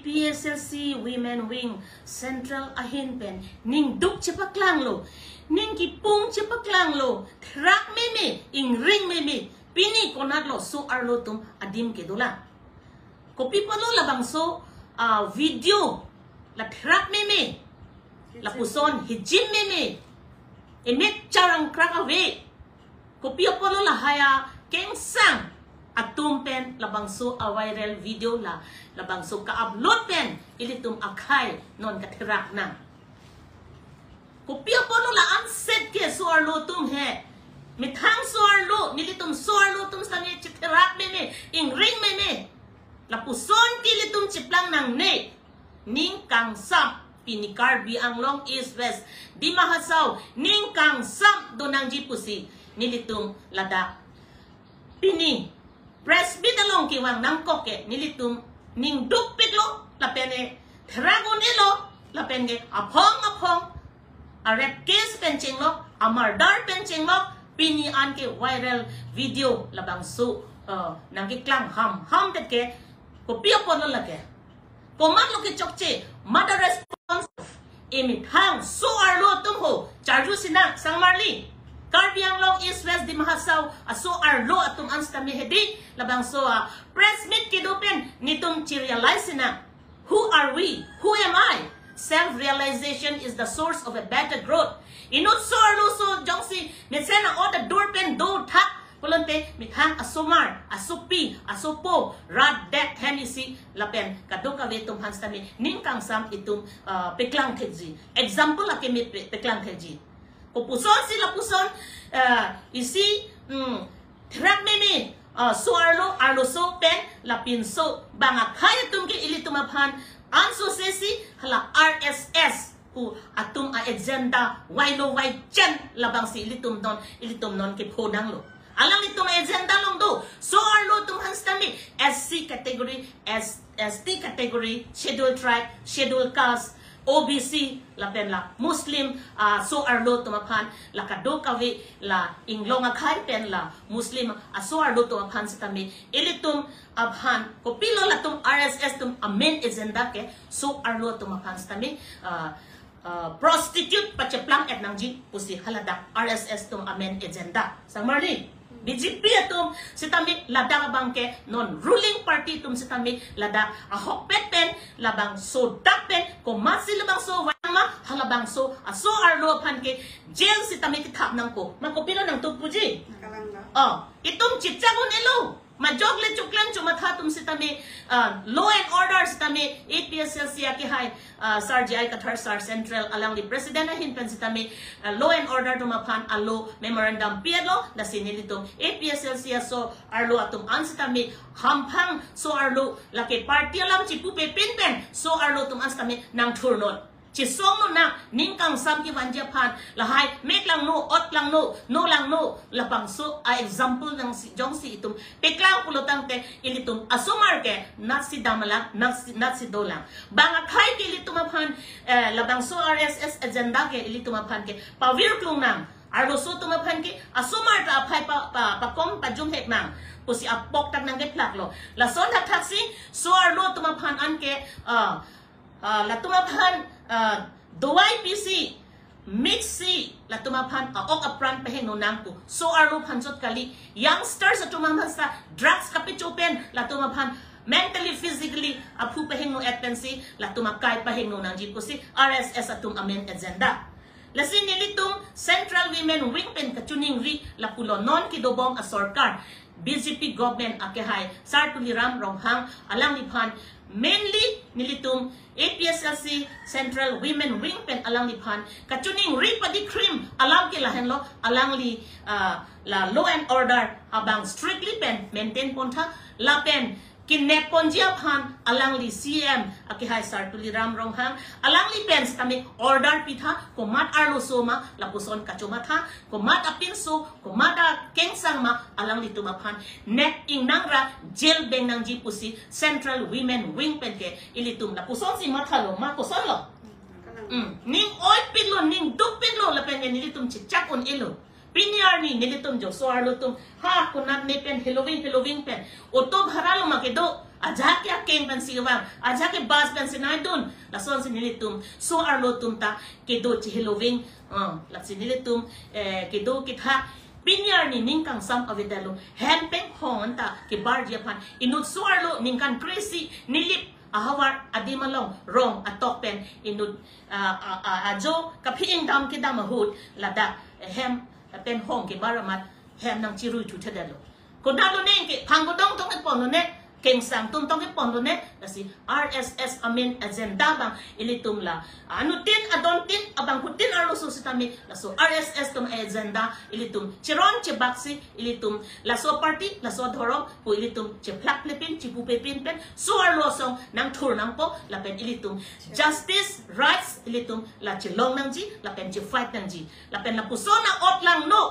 APSLC Women Wing Central Ahin pen ning duk chepaklang lo ning kipung chepaklang lo trak meme ing ring meme pini konat lo so arlo tum adim kedula kopi palo labang so video la trak meme la puson hijim meme emet charang krak awe kopi palo la haya kengsang atum pen labang so a viral video la labang so ka-upload pen ilitum akhay non katrak na kopya polo la unset ke so arlo tum he mithang so arlo nilitum so arlo tum sange chitrak meme ing ring meme la puson tilitum chiplang nang ne ning kang sam pinikar bi ang long east west di mahasaw ning kang sam donang jipusi nilitum lada pini press bidalong kiwang nang koke nilitum ning duk pitlo lapene dragon ilo lapenge apong arep case penching lo amardar penching lo pini an ke viral video labang su nang ki klang ham tet ke ko pia pon lo lake ko man lo ke chokche mother response emit hang so arlo tum ho charju sinak sangmarli Karbiang long east west di mahasaw aso arlo atum anstami hedi labang so press meet kidupen nitum realize na who are we, who am I? Self-realization is the source of a better growth. Inut so arlo so jongsi metsena o the doorpen do tak kulante mithang asomar asupi asopo rad det henisi lapen kadoka vetum hanstami ningkang sam itum peklang thekji example akemit peklang thekji puson sila puson isi trak meme so arlo so pen lapin so banga kaya tumke ili tumapan anso sesi hala RSS ku atum a agenda wailo wai chen labang si ilitum non ke podang lo alang itum agenda long do so arlo tum hanstami SC category ST category scheduled tribe scheduled caste OBC lapen la Muslim so arlo tumapan la kadokawi la inglonga khai pen la Muslim so arlo tumapan sitami ilitum abhan kopilo la tum RSS tum amen agenda ke so arlo tumapan sitami prostitute pacheplang et nangji pusi halada RSS tum amen agenda sangmarli BJP atum sitami lada bangke non ruling party tum sitami lada ahok pen labang so pen ko masi labang so wama halabang so aso arlo pan ke jail sitami kitap nang ko makopino nang tupuji itum chichagun elo majogle chuklan chumatha tum sitami law and order sitami APSLC ki hai sarji ai kathar sar central alang li president hin pen sitami law and order tumapan alo memorandum pielo na sinilitum APSLC so arlo atum ansitami hampang so arlo lake party alam chipu pe pen so arlo tum ansitami nang thurnon chisong no na ningkang sam ki wanja pan lahai mek lang no ot lang no lang no lapang so a example ng jongsi itum peklang pulutang te ilitum asumar ke not si damala not si dolang banga khai ke ilitum pan labang so RSS agenda ke ilitum pan ke pawir klung nang arlo so tumapan ke asumar ta phai pa kom pa jum hek nang pusi apok tak nang ke plak lo la son hak taksi so arlo tumapan an ke la tumapan Dawai PC Mixi la tumapan ok apran pehen nonang ko so arlo pansot kali youngsters at tumapan sa drugs kapichupen la tumapan mentally physically apu pehen no atpensi la tumakay pehen no nang jipo si RSS atum amen agenda lasin nilitum Central Women Wing pen kachuning ri la pulo non kidobong a sorkar BJP government akehay sartuliram ronghang alang lipan mainly nilitum APSLC Central Women Wing pen alang lipan kachuning ri padi krim alang ke lahen lo alang li la law and order habang strictly pen maintain ponta la pen kinep ponjia pan alang li CM akihay sartuliram ronghang alang li pen kami order pitha komat arlo soma la puson kachumatha komat apinso komata kengsang ma alang li tumapan net ing nangra jail beng nang jipusi Central Women Wing pen ke ilitum la puson si mathalo ma puson lo ning oy pinlo ning duk pinlo la pen nilitum chichak on ilo Pinyar ni nilitum jo so arlo tum ha kunat ne pen Halloween pen oto bharalo makedo aja ke king ban si wang aja ke bas ban si nai dun la son si nilitum so arlo tum ta ke do chi heloving la si nilitum ke do ke tha pinyar ni ningkang sam avedalo hempeng hon ta ke bar japan inut so arlo ningkan crazy nilip ahawar adimalong rong atok pen inut ajo kapiing dam ke dam hut lada hem pen hong ke baramat hem nang chiru tu thadalo ko dalo ne ke panggodong tong epon ne keng sang tum tong epon ne kasi RSS amen agenda bang ilitum la anutin adontin abang kutin arlo so sitami la so RSS tum agenda ilitum chiron chebaksi ilitum la so party la so dhorong pu ilitum cheplak lepin chipu pepin pen so arlo song nang thur nang po la pen ilitum justice rights ilitum la chilong nang ji la pen chi fight nang ji la pen la pusona ot lang no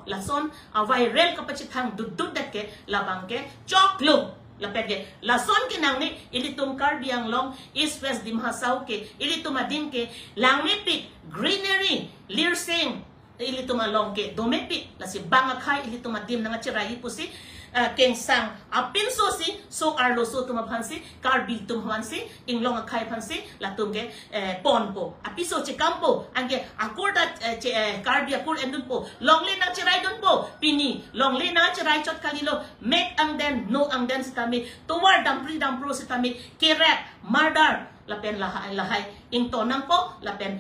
la son viral kapachithang dudud dat ke la bangke choklum la pede la son ke nang ni ilitum Karbiang long east west dimhasau ke ilitum adin ke langmi pik greenery lirsing ilitum along ke domepi la si bangakai ilitum adim nang chirai pusi keng sang apin so si so arlo so tuma phansi Karbi tum hansi inglong akai phansi la tum ke ponpo apiso che kampo angke akorda Karbi akur endun po longle na chirai dun po pini longle na chirai chot kalilo make ang den no ang den sitami towar dampri dampro sitami kerek murder lapen lahai into nang po lapen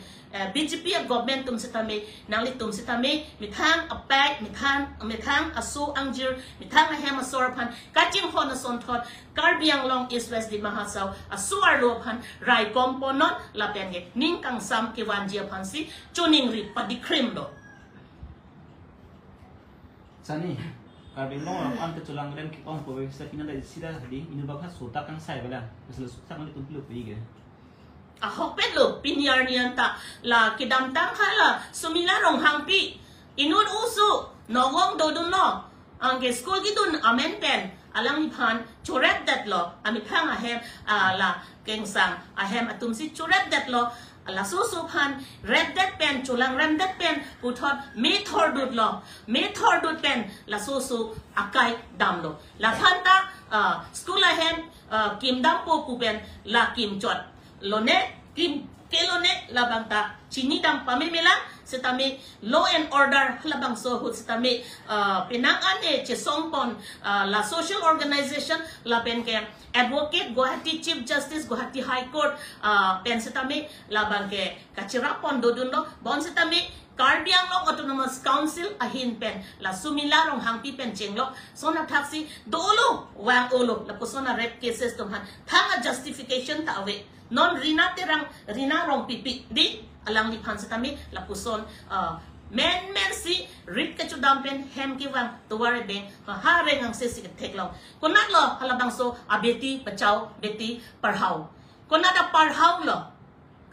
BJP government tum sitami nang litum sitami mithang apak mithang asu angjir mithang ahem asorpan kaching hon ason thot Karbiang long east west di mahasau asu arlopan rai komponon lapen ge ningkang sam ke wanjia phansi chuning ri padikrim do sani Karbiang long am te chulang ren ki ong ko sa pinala sida di inu ba kha sota kang sai bala asal sota ngali tum plu pi ge hokpet lo pinyar niyan ta la kidamtang hala sumila rong hangpi inun usu nogong dodun no angke school gidun amen pen alang iphan choret dat lo ami phang ahem la kengsang ahem atumsi choret dat lo la susu phan red dat pen chulang ram dat pen puthot me thor dut lo me thor dut pen la susu akai dam lo la phanta school ahem kim dam po pu pen la kim chot lone kim kelone labangta chini dam pamimila setami law and order halabang so hut setami pinangan che songpon la social organization la pen ke advocate Guwahati Chief Justice Guwahati High Court pen setami labang ke kachirapon dodun lo bon setami Karbiang Long Autonomous Council ahin pen la sumila rong hangpi pen chenglo sona taxi dolo wang olo la kusona rape cases tumhan thanga justification ta awe non rina terang rina rong pipi di alang ni phan satami la puson men si rit ka chudam pen hem ki wang tuware beng ha reng ang se sik theklo konat lo halabang so abeti pachao beti parhau konada parhau lo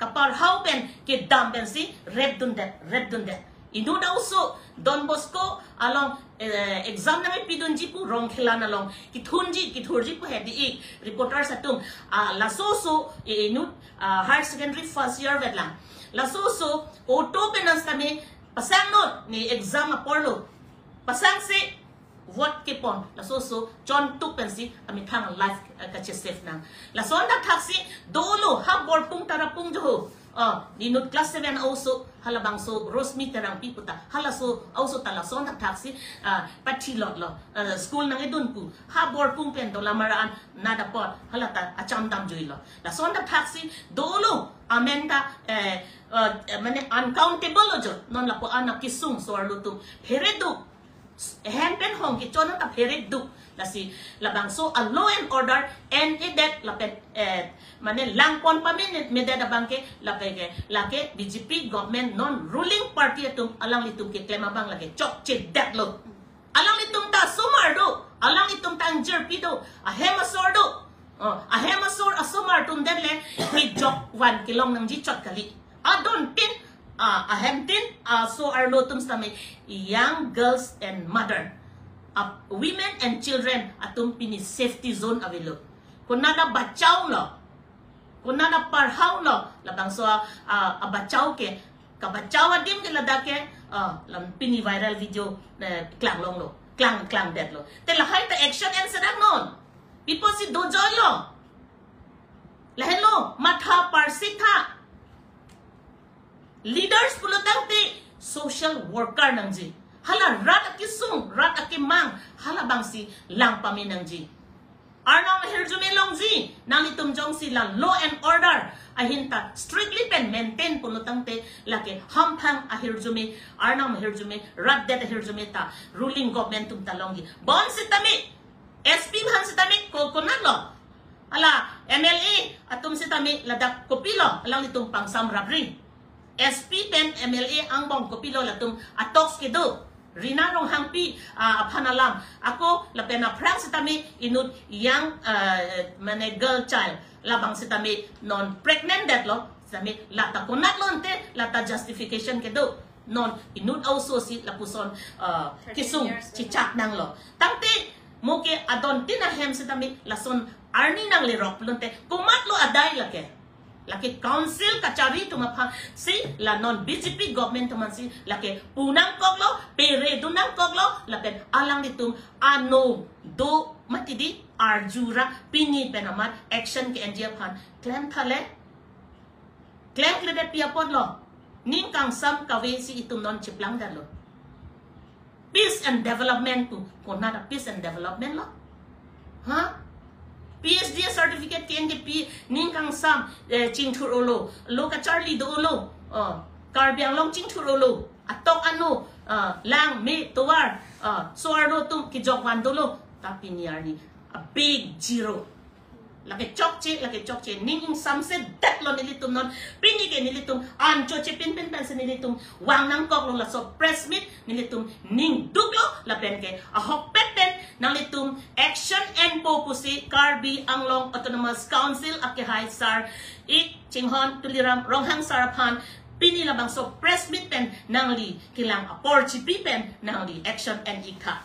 kapar how pen ke dam pen si red dun that inu na uso Don Bosco along exam na may pidun jipu rong khilan along kithurji pu hedi reporter sa tung la soso inu higher secondary first year vetlang la soso auto penans kami pasang not ni exam apollo pasang si what kipon la soso John Tupensi ami thang life ka safe nang la sonda taxi dolo habor pung tarapung jo ninut class 7 also halabang so rosmi terang piputa halaso also tala sonda taxi pati lot lo school nang edun pu habor pung pen dola maraan nada pot halata acham dam joi lo la sonda taxi dolo amenda mane uncountable jo non la po anak kisung so arlutu heredu hand pen hong ki chon ta pherit du la si labang so a law and order and that la pet mane lang pon pa minute medada bangke la ke BJP government non ruling party atum alang litum ke klema bang lage chok che dat lo alang litum ta sumar do alang litum ta anjer pido a hemasor do a hemasor a sumar tum dat le hi jok 1 kilong nang ji chot kali adon tin ahentin so our lotum stami young girls and mother women and children atum pini safety zone avilo kunada bachau lo kunada parhau lo labang so abachau ke kabachau adim ke ladake lam pini viral video klang long lo klang det lo te la hai ta action and sadang non Pipo si Dojoyo. Lahelo, matha parsitha. Leaders pulutang ti social worker nang ji. Hala rat akisung, rat akimang, hala bang si lang pamin nang ji. Arnong hirjumilong ji, nang itumjong sila law and order. Ahinta strictly pen maintain pulutang te laki hampang ahirjumi arnong hirjumi rat det ahirjumi ta ruling government tum talongi. Bon si tami SP man si tami coconut lo. Ala MLA atum si tami ladak kopilo alang itong pang sam rabri. SP pen MLA ang bong kopilo latum atoks kido. Rinarong hangpi apanalam. Ako lapen na prang si tami inut yang mane girl child labang si tami non pregnant that lo si tami lata kunat lo ante lata justification kido non inut also si lapuson kisung chichak nang lo. Tangti muke adon tinahem si tami lason arni nang lirok lunte kumatlo aday lake. Laki council kacari tumapang si la non BJP government tuman si laki punang koglo pere dunang koglo lapen alang ditum ano do matidi arjura pini penamat action ke NGF han claim thale det piapod lo ning kang sam kawe si itum non chiplang dalo peace and development tu konada peace and development lo ha PhD certificate KNDP ning kang sam chingthur olo lo ka Charlie do olo karbiang long chingthur olo atok ano lang me tuwar suardo tum ki jokwan dolo tapi niar ni a big zero laki chokche ning sam se dat lo nilitum non pini ke nilitum ancho che pin sa nilitum wang nang kok lo la so press meet nilitum ning duglo la pen ke a hok peten nang litum action and popusi Karbi Anglong Autonomous Council akihay sar ik chinghon tuliram ronghang sarapan pini labang so press meet pen nang li kilang aporchi pipen nang li action and ika